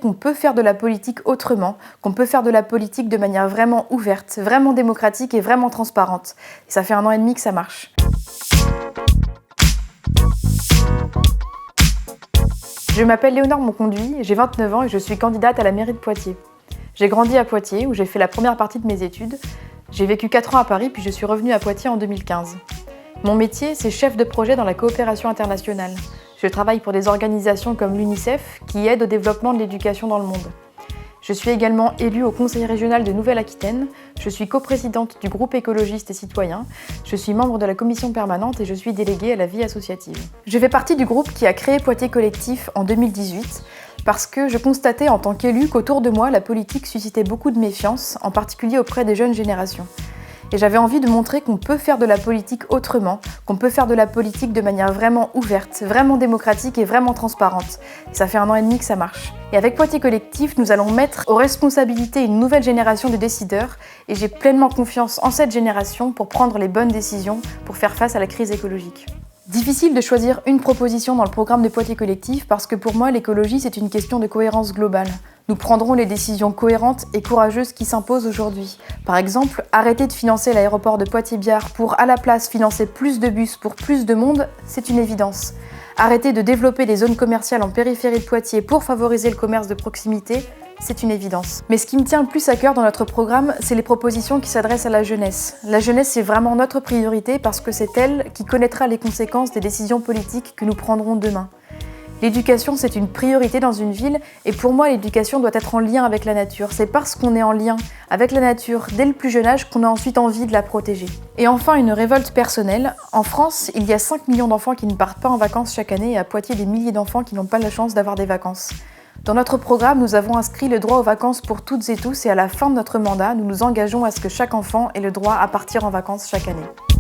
Qu'on peut faire de la politique autrement, qu'on peut faire de la politique de manière vraiment ouverte, vraiment démocratique et vraiment transparente. Et ça fait 1 an et demi que ça marche. Je m'appelle Léonore Monconduit, j'ai 29 ans et je suis candidate à la mairie de Poitiers. J'ai grandi à Poitiers où j'ai fait la première partie de mes études. J'ai vécu 4 ans à Paris puis je suis revenue à Poitiers en 2015. Mon métier, c'est chef de projet dans la coopération internationale. Je travaille pour des organisations comme l'UNICEF qui aident au développement de l'éducation dans le monde. Je suis également élue au Conseil régional de Nouvelle-Aquitaine. Je suis coprésidente du groupe écologiste et citoyen. Je suis membre de la commission permanente et je suis déléguée à la vie associative. Je fais partie du groupe qui a créé Poitiers Collectif en 2018 parce que je constatais en tant qu'élue qu'autour de moi, la politique suscitait beaucoup de méfiance, en particulier auprès des jeunes générations. Et j'avais envie de montrer qu'on peut faire de la politique autrement, qu'on peut faire de la politique de manière vraiment ouverte, vraiment démocratique et vraiment transparente. Et ça fait 1 an et demi que ça marche. Et avec Poitiers Collectif, nous allons mettre aux responsabilités une nouvelle génération de décideurs et j'ai pleinement confiance en cette génération pour prendre les bonnes décisions pour faire face à la crise écologique. Difficile de choisir une proposition dans le programme de Poitiers Collectif parce que pour moi, l'écologie, c'est une question de cohérence globale. Nous prendrons les décisions cohérentes et courageuses qui s'imposent aujourd'hui. Par exemple, arrêter de financer l'aéroport de Poitiers-Biard pour, à la place, financer plus de bus pour plus de monde, c'est une évidence. Arrêter de développer des zones commerciales en périphérie de Poitiers pour favoriser le commerce de proximité, c'est une évidence. Mais ce qui me tient le plus à cœur dans notre programme, c'est les propositions qui s'adressent à la jeunesse. La jeunesse, c'est vraiment notre priorité parce que c'est elle qui connaîtra les conséquences des décisions politiques que nous prendrons demain. L'éducation, c'est une priorité dans une ville et pour moi, l'éducation doit être en lien avec la nature. C'est parce qu'on est en lien avec la nature dès le plus jeune âge qu'on a ensuite envie de la protéger. Et enfin, une révolte personnelle. En France, il y a 5 millions d'enfants qui ne partent pas en vacances chaque année et à Poitiers, des milliers d'enfants qui n'ont pas la chance d'avoir des vacances. Dans notre programme, nous avons inscrit le droit aux vacances pour toutes et tous et à la fin de notre mandat, nous nous engageons à ce que chaque enfant ait le droit à partir en vacances chaque année.